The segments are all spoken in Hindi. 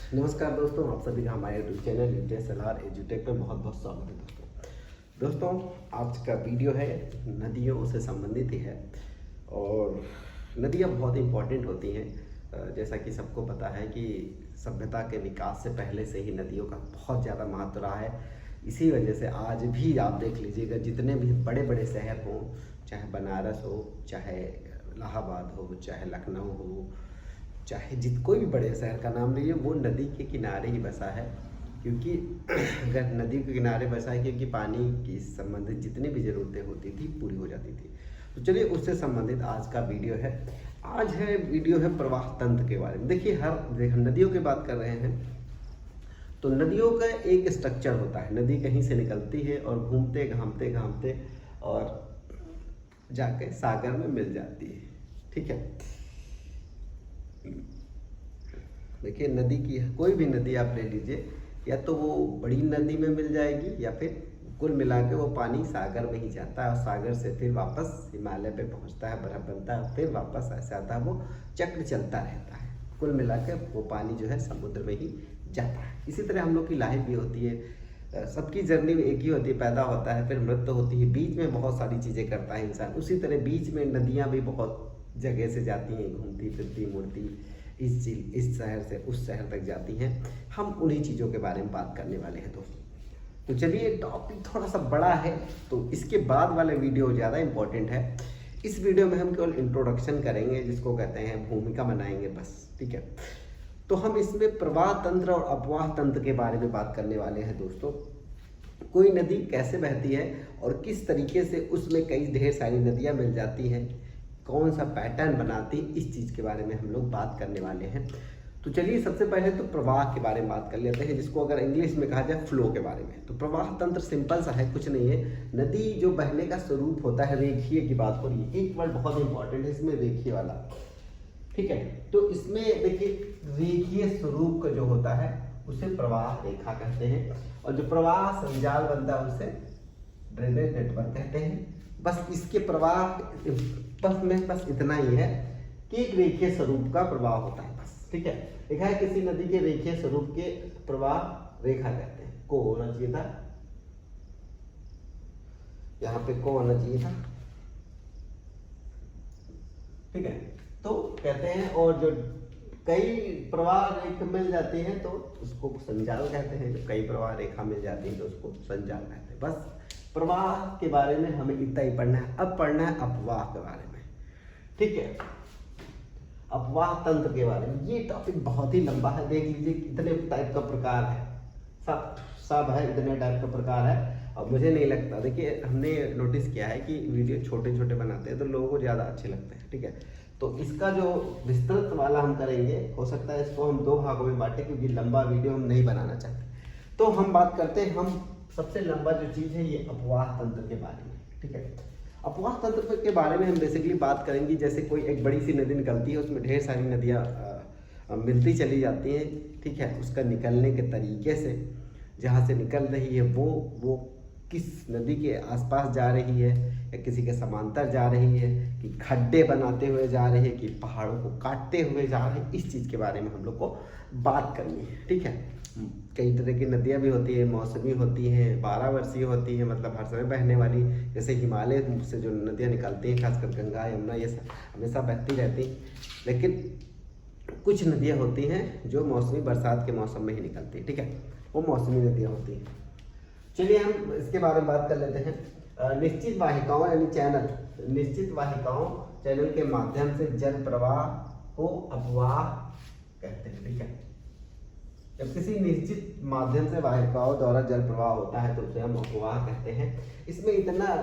नमस्कार दोस्तों, आप सभी का हमारे यूट्यूब चैनल इंटेसएलआर एजुटेक में बहुत बहुत स्वागत है। दोस्तों आज का वीडियो है नदियों से संबंधित ही है और नदियाँ बहुत इम्पोर्टेंट होती हैं। जैसा कि सबको पता है कि सभ्यता के विकास से पहले से ही नदियों का बहुत ज़्यादा महत्व रहा है। इसी वजह से आज भी आप देख लीजिएगा, जितने भी बड़े बड़े शहर हों, चाहे बनारस हो, चाहे इलाहाबाद हो, चाहे लखनऊ हो, चाहे कोई भी बड़े शहर का नाम लीजिए, वो नदी के किनारे ही बसा है। क्योंकि अगर नदी के किनारे बसा है क्योंकि पानी की संबंधित जितनी भी ज़रूरतें होती थी पूरी हो जाती थी। तो चलिए उससे संबंधित आज का वीडियो है। वीडियो है प्रवाह तंत्र के बारे में। देखिए हर नदियों की बात कर रहे हैं तो नदियों का एक स्ट्रक्चर होता है। नदी कहीं से निकलती है और घूमते घामते घामते और जाके सागर में मिल जाती है। ठीक है, देखिए नदी की कोई भी नदी आप ले लीजिए, या तो वो बड़ी नदी में मिल जाएगी या फिर कुल मिला के वो पानी सागर में ही जाता है और सागर से फिर वापस हिमालय पे पहुंचता है, बर्फ बनता है, फिर वापस ऐसे आता है। वो चक्र चलता रहता है। कुल मिला के वो पानी जो है समुद्र में ही जाता है। इसी तरह हम लोग की लाइफ भी होती है। सबकी जर्नी एक ही होती है, पैदा होता है, फिर मृत्यु होती है, बीच में बहुत सारी चीज़ें करता है इंसान। उसी तरह बीच में नदियाँ भी बहुत जगह से जाती हैं, घूमती फिरती मुड़ती, इस शहर से उस शहर तक जाती हैं। हम उन्हीं चीज़ों के बारे में बात करने वाले हैं दोस्तों। तो चलिए, टॉपिक थोड़ा सा बड़ा है तो इसके बाद वाले वीडियो ज़्यादा इम्पोर्टेंट है। इस वीडियो में हम केवल इंट्रोडक्शन करेंगे, जिसको कहते हैं भूमिका बनाएंगे बस। ठीक है, तो हम इसमें प्रवाह तंत्र और अपवाह तंत्र के बारे में बात करने वाले हैं दोस्तों। कोई नदी कैसे बहती है और किस तरीके से उसमें कई ढेर सारी नदियाँ मिल जाती हैं, कौन सा पैटर्न बनाती, इस चीज़ के बारे में हम लोग बात करने वाले हैं। तो चलिए सबसे पहले तो प्रवाह के बारे में बात कर लेते हैं, जिसको अगर इंग्लिश में कहा जाए फ्लो के बारे में। तो प्रवाह तंत्र सिंपल सा है, कुछ नहीं है। नदी जो बहने का स्वरूप होता है, रेखीय की बात हो रही है, एक वर्ड बहुत इंपॉर्टेंट है इसमें, रेखीय वाला। ठीक है, तो इसमें देखिए रेखीय स्वरूप का जो होता है उसे प्रवाह रेखा कहते हैं, और जो प्रवाह संजाल बनता है उसे ड्रेनेज नेटवर्क कहते हैं। बस इसके प्रवाह बस इतना ही है कि एक रेखीय स्वरूप का प्रवाह होता है बस। ठीक है, देखा है किसी नदी के रेखीय स्वरूप के प्रवाह रेखा कहते हैं। को होना चाहिए था, यहाँ पे को होना चाहिए था। ठीक है, तो कहते हैं, और जो कई प्रवाह रेखा मिल जाती है तो उसको संजाल कहते हैं। जो कई प्रवाह रेखा मिल जाती है तो उसको संजाल कहते हैं। बस प्रवाह के बारे में हमें इतना ही पढ़ना है। अब पढ़ना है अपवाह के बारे में। ठीक है, अपवाह तंत्र के बारे में। ये टॉपिक बहुत ही लंबा है, देख लीजिए कितने टाइप का प्रकार है, सब है, इतने टाइप का प्रकार है। और मुझे नहीं लगता, देखिए हमने नोटिस किया है कि वीडियो छोटे छोटे बनाते हैं तो लोगों को ज़्यादा अच्छे लगते हैं। ठीक है, तो इसका जो विस्तृत वाला हम करेंगे, हो सकता है इसको हम 2 भागों में बांटें, क्योंकि लंबा वीडियो हम नहीं बनाना चाहते। तो हम बात करते हैं, हम सबसे लंबा जो चीज़ है ये अपवाह तंत्र के बारे में। ठीक है, अपवाह तंत्र के बारे में हम बेसिकली बात करेंगे। जैसे कोई एक बड़ी सी नदी निकलती है, उसमें ढेर सारी नदियाँ मिलती चली जाती हैं। ठीक है, उसका निकलने के तरीके से, जहाँ से निकल रही है वो किस नदी के आसपास जा रही है, या किसी के समांतर जा रही है, कि खड्डे बनाते हुए जा रही है, कि पहाड़ों को काटते हुए जा रही है, इस चीज़ के बारे में हम लोग को बात करनी है। ठीक है, कई तरह की नदियाँ भी होती है, मौसमी होती हैं, 12 वर्षीय होती हैं, मतलब हर समय बहने वाली। जैसे हिमालय से जो नदियाँ निकलती हैं, खासकर गंगा यमुना, ये सब हमेशा बहती रहती। लेकिन कुछ नदियाँ होती हैं जो मौसमी बरसात के मौसम में ही निकलती हैं। ठीक है, वो मौसमी नदियाँ होती हैं। चलिए हम इसके बारे में बात कर लेते हैं। निश्चित वाहिकाओं यानी निश्चित वाहिकाओं चैनल के माध्यम से जल प्रवाह को अपवाह कहते हैं। ठीक है, जब किसी निश्चित माध्यम से वाहिकाओं द्वारा जल प्रवाह होता है तो उसे हम अपवाह कहते हैं। इसमें इतना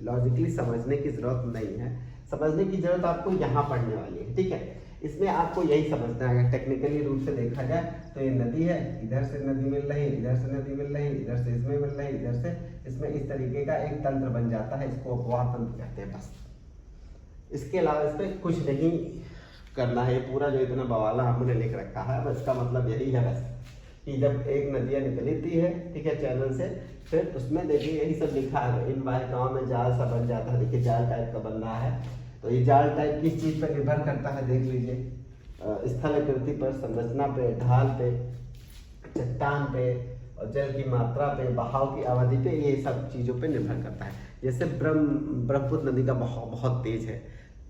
लॉजिकली समझने की जरूरत नहीं है, समझने की जरूरत आपको यहाँ पढ़ने वाली है। ठीक है, इसमें आपको यही समझना है। टेक्निकली रूप से देखा जाए तो ये नदी है, इधर से नदी मिल रही, इधर से नदी मिल रही, इधर से इसमें मिल रही, इधर से इसमें, इस तरीके का एक तंत्र बन जाता है। इसको अपवाह तंत्र कहते हैं। बस इसके अलावा इसमें कुछ नहीं करना है। पूरा जो इतना बवाला हमने लिख रखा है, बस इसका मतलब यही है बस कि जब एक नदियाँ निकलती है, ठीक है, चैनल से, फिर उसमें देखिए यही सब लिखा है। इन वाहिकाओं में जाल सा बन जाता है। देखिए जाल टाइप का बन रहा है। तो ये जाल टाइप किस चीज़ पर निर्भर करता है, देख लीजिए। स्थलाकृति पर, संरचना पे, ढाल पे, चट्टान पे और जल की मात्रा पे, बहाव की अवधि पे, ये सब चीज़ों पे निर्भर करता है। जैसे ब्रह्मपुत्र नदी का बहाव बहुत तेज है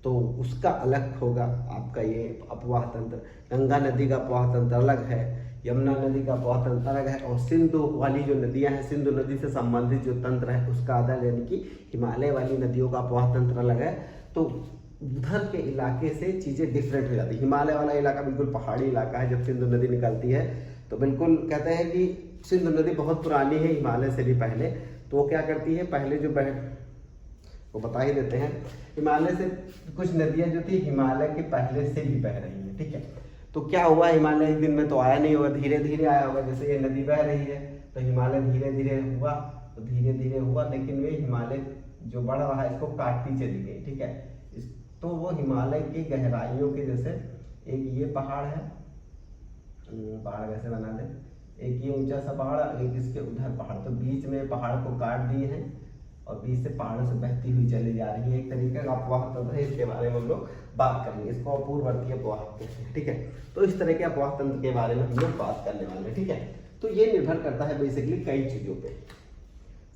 तो उसका अलग होगा आपका ये अपवाह तंत्र। गंगा नदी का अपवाह तंत्र अलग है, यमुना नदी का अपवाह तंत्र अलग है, और सिंधु वाली जो नदियां हैं, सिंधु नदी से संबंधित जो तंत्र है उसका अलग, यानी कि हिमालय वाली नदियों का अपवाह तंत्र अलग है। तो उधर के इलाके से चीज़ें डिफरेंट हो जाती है। हिमालय वाला इलाका बिल्कुल पहाड़ी इलाका है, जब सिंधु नदी निकलती है तो बिल्कुल कहते हैं कि सिंधु नदी बहुत पुरानी है, हिमालय से भी पहले। तो वो क्या करती है, पहले जो वो बता ही देते हैं, हिमालय से कुछ नदियां जो थी हिमालय के पहले से भी बह रही हैं, ठीक है। तो क्या हुआ, हिमालय एक दिन में तो आया नहीं होगा, धीरे धीरे आया होगा। जैसे ये नदी बह रही है तो हिमालय धीरे धीरे हुआ, तो धीरे धीरे हुआ, लेकिन वे हिमालय जो बढ़ रहा है इसको काटती चली गई, ठीक है। तो वो हिमालय की गहराइयों के, जैसे एक ये पहाड़ है, पहाड़ कैसे बना दे, एक ये ऊंचा सा पहाड़, एक इसके उधर पहाड़, तो बीच में पहाड़ को काट दिए हैं और बीच से पहाड़ों से बहती हुई चली जा रही है। एक तरीके का अपवाह तंत्र है, इसके बारे में हम लोग बात करेंगे, इसको अपूर्ववर्ती अपवाह कहते हैं, ठीक है। तो इस तरह के अपवाह तंत्र के बारे में हम लोग बात करने वाले हैं, ठीक है। तो ये निर्भर करता है बेसिकली कई चीजों पे,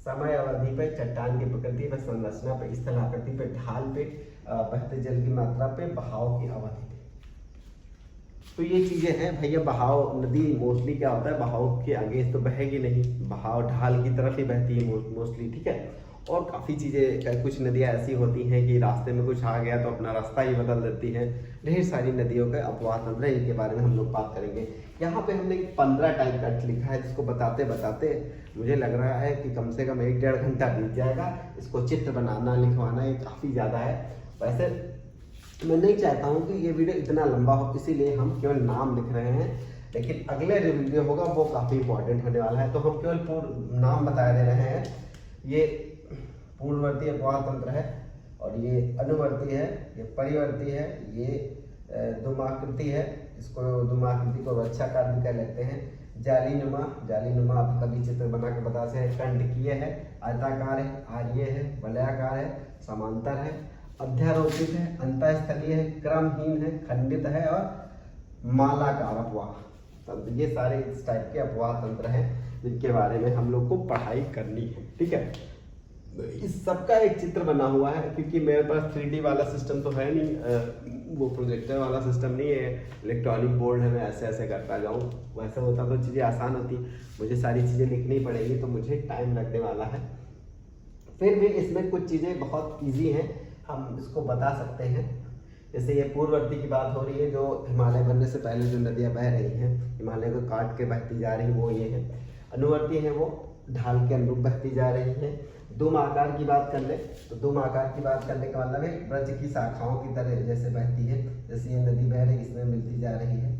समय अवधि पे, चट्टान की प्रकृति पे, संरचना पे, स्थलाकृति पे, ढाल पे, बहते जल की मात्रा पे, बहाव की अवधि पे। तो ये चीजें हैं भैया। बहाव, नदी मोस्टली क्या होता है, बहाव के आगे तो बहेगी नहीं, बहाव ढाल की तरफ ही बहती है मोस्टली, ठीक है। और काफ़ी चीज़ें, कुछ नदियाँ ऐसी होती हैं कि रास्ते में कुछ आ गया तो अपना रास्ता ही बदल देती हैं। ढेर सारी नदियों का अपवाह तंत्र है, इनके बारे में हम लोग बात करेंगे। यहाँ पे हमने 15 टाइम कट लिखा है, जिसको बताते बताते मुझे लग रहा है कि कम से कम 1-1.5 घंटा बीत जाएगा। इसको चित्र बनाना, लिखवाना, ये काफ़ी ज़्यादा है। वैसे मैं नहीं चाहता हूँ कि ये वीडियो इतना लंबा हो, इसीलिए हम केवल नाम लिख रहे हैं, लेकिन अगले जो वीडियो होगा वो काफ़ी इंपॉर्टेंट होने वाला है। तो हम केवल पूर्ण नाम बता दे रहे हैं। ये पूर्ववर्ती अपवाह तंत्र है, और ये अनुवर्ती है, ये परिवर्ती है, ये धूमाकृति है, इसको धूमाकृति को वृक्षाकार भी कह लेते हैं। जालीनुमा आप कभी चित्र बना के बता सकते हैं। कंटकीय है, आयताकार है, आर्य है, वलयाकार है, समांतर है, अध्यारोपित है, अंतःस्थलीय है, क्रमहीन है, खंडित है और मालाकार अपवाह तंत्र। ये सारे इस टाइप के अपवाह तंत्र हैं जिनके बारे में हम लोग को पढ़ाई करनी है, ठीक है। इस सबका एक चित्र बना हुआ है, क्योंकि मेरे पास 3D वाला सिस्टम तो है नहीं, वो प्रोजेक्टर वाला सिस्टम नहीं है, इलेक्ट्रॉनिक बोर्ड है, मैं ऐसे ऐसे करता जाऊँ। वैसे होता तो चीज़ें आसान होती, मुझे सारी चीज़ें लिखनी पड़ेगी तो मुझे टाइम लगने वाला है। फिर भी इसमें कुछ चीज़ें बहुत ईजी हैं, हम इसको बता सकते हैं। जैसे ये पूर्ववर्ती की बात हो रही है, जो हिमालय बनने से पहले जो नदियाँ बह रही हैं, हिमालय को काट के बहती जा रही, वो ये है। अनुवर्ती है, वो ढाल के अनुरूप बहती जा रही है। दुम आकार की बात कर ले तो दुम आकार की बात करने का मतलब है वृक्ष की शाखाओं की तरह जैसे बहती है। जैसे ये नदी बह रही, इसमें मिलती जा रही है,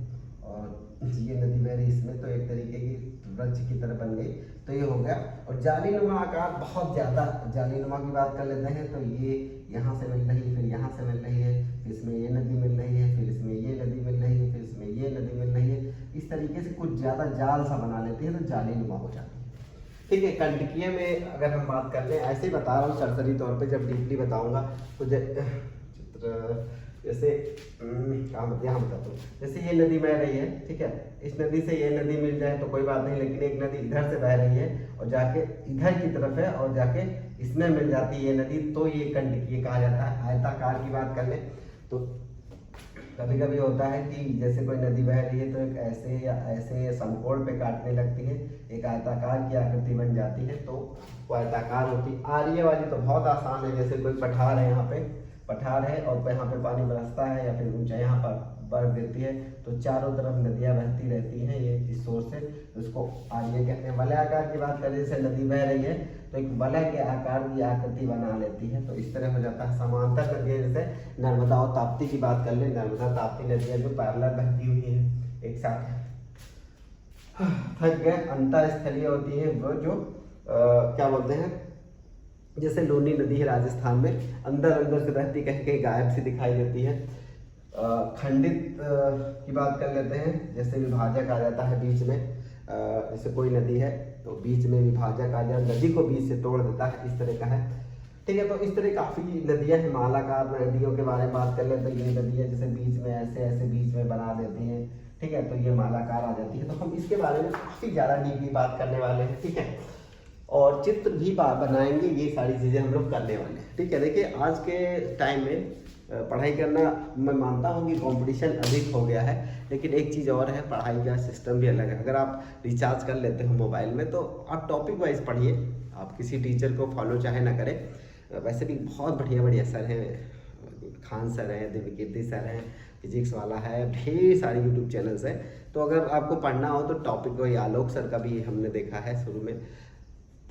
और ये नदी बह रही, इसमें तो एक तरीके की वृक्ष की तरह बन गई, तो ये हो गया। और जालीनुमा आकार बहुत ज़्यादा, जालीनुमा की बात कर लेते हैं तो ये यहाँ से मिल रही है, फिर यहाँ से मिल रही है, फिर इसमें ये नदी मिल रही है, फिर इसमें ये नदी मिल रही है, फिर इसमें ये नदी मिल रही है। इस तरीके से कुछ ज़्यादा जाल सा बना लेते हैं तो जालीनुमा हो जाती है, ठीक है। कंटकीय में अगर हम बात कर लें, ऐसे ही बता रहा हूँ सरसरी तौर पे, जब डीपली बताऊंगा तो चित्र जैसे यहाँ बताता हूँ। जैसे ये नदी बह रही है, ठीक है, इस नदी से ये नदी मिल जाए तो कोई बात नहीं, लेकिन एक नदी इधर से बह रही है और जाके इधर की तरफ है और जाके इसमें मिल जाती है ये नदी, तो ये कंटकीय कहा जाता है। आयताकार की बात कर ले तो कभी कभी होता है कि जैसे कोई नदी बह रही है तो एक ऐसे या ऐसे समकोण पे काटने लगती है, एक आयताकार की आकृति बन जाती है, तो वो आयताकार होती है। आर्य वाली तो बहुत आसान है, जैसे कोई पठार है, यहाँ पे पठार है और यहाँ पे पानी बरसता है या फिर ऊंचा यहाँ पर बर्फ गिरती है, तो चारों तरफ नदियाँ बहती रहती हैं ये इस सोर्स से, उसको आर्य कहते हैं। वलयाकार की बात करें, जैसे नदी बह रही है तो एक वलय के आकार की आकृति बना लेती है, तो इस तरह हो जाता है। समांतर नदियाँ जैसे नर्मदा और ताप्ती की बात कर ले, नर्मदा ताप्ती नदियाँ जो पैरेलल बहती हुई हैं एक साथ, थक गए। अंतःस्थलीय होती है वो जो क्या बोलते हैं, जैसे लूनी नदी है राजस्थान में, अंदर अंदर से बहती, कहीं कहीं गायब सी दिखाई देती है। खंडित की बात कर लेते हैं, जैसे विभाजक आ जाता है बीच में, जैसे कोई नदी है तो बीच में विभाजक आ जाए, नदी को बीच से तोड़ देता है, इस तरह का है। ठीक है। तो इस तरह काफ़ी नदियाँ हैं, मालाकार नदियों के बारे में बात कर ले तो ये नदियाँ जैसे बीच में ऐसे ऐसे बीच में बना देती हैं, ठीक है, तो ये मालाकार आ जाती है। तो हम इसके बारे में काफ़ी ज़्यादा डीपली बात करने वाले हैं, ठीक है, और चित्र भी बनाएंगे, ये सारी चीज़ें हम लोग करने वाले हैं, ठीक है। देखिए आज के टाइम में पढ़ाई करना, मैं मानता हूँ कि कंपटीशन अधिक हो गया है, लेकिन एक चीज़ और है, पढ़ाई का सिस्टम भी अलग है। अगर आप रिचार्ज कर लेते हो मोबाइल में तो आप टॉपिक वाइज पढ़िए, आप किसी टीचर को फॉलो चाहे ना करें, वैसे भी बहुत बढ़िया बढ़िया सर हैं, खान सर हैं, दिव्यकीर्ति सर हैं, फिजिक्स वाला है, ढेर सारे यूट्यूब चैनल्स हैं। तो अगर आपको पढ़ना हो तो टॉपिक वही, आलोक सर का भी हमने देखा है शुरू में।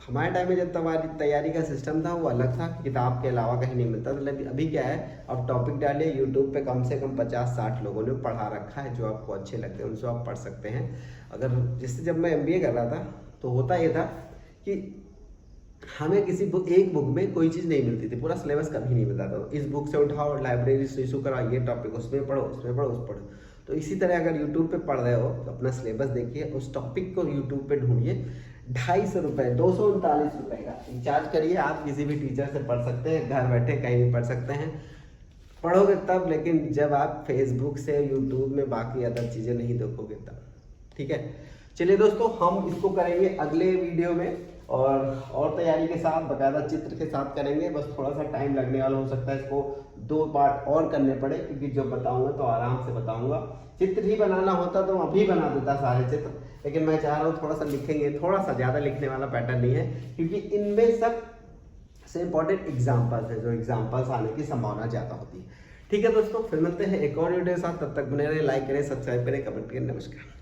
हमारे टाइम में जब हमारी तैयारी का सिस्टम था वो अलग था, किताब के अलावा कहीं नहीं मिलता था। अभी क्या है, अब टॉपिक डालिए यूट्यूब पे, कम से कम 50-60 लोगों ने पढ़ा रखा है, जो आपको अच्छे लगते हैं उनसे आप पढ़ सकते हैं। अगर जैसे जब मैं MBA कर रहा था तो होता ये था कि हमें किसी एक बुक में कोई चीज़ नहीं मिलती थी, पूरा सिलेबस कभी नहीं मिलता था। इस बुक से उठाओ, लाइब्रेरी से इशू कराओ, ये टॉपिक उसमें पढ़ो, उसमें पढ़ो, उस पढ़ो। तो इसी तरह अगर यूट्यूब पे पढ़ रहे हो तो अपना सिलेबस देखिए, उस टॉपिक को यूट्यूब पे ढूंढिए। 250 रुपये, 239 रुपये का रिचार्ज करिए, आप किसी भी टीचर से पढ़ सकते हैं, घर बैठे कहीं भी पढ़ सकते हैं। पढ़ोगे तब, लेकिन जब आप फेसबुक से यूट्यूब में बाकी अदर चीज़ें नहीं देखोगे तब, ठीक है। चलिए दोस्तों, हम इसको करेंगे अगले वीडियो में, और तैयारी के साथ, बाकायदा चित्र के साथ करेंगे। बस थोड़ा सा टाइम लगने वाला हो सकता है, इसको 2 पार्ट और करने पड़े, क्योंकि जब बताऊंगा तो आराम से बताऊंगा। चित्र ही बनाना होता तो अभी बना देता सारे चित्र, लेकिन मैं चाह रहा हूँ थोड़ा सा लिखेंगे, थोड़ा सा ज़्यादा लिखने वाला पैटर्न नहीं है, क्योंकि इनमें सब से इम्पॉर्टेंट एग्जाम्पल्स है, जो एग्जाम्पल्स आने की संभावना ज़्यादा होती है। ठीक है दोस्तों, फिर मिलते हैं एक और वीडियो के साथ, तब तक बने रहे, लाइक करें, सब्सक्राइब करें, कमेंट करें। नमस्कार।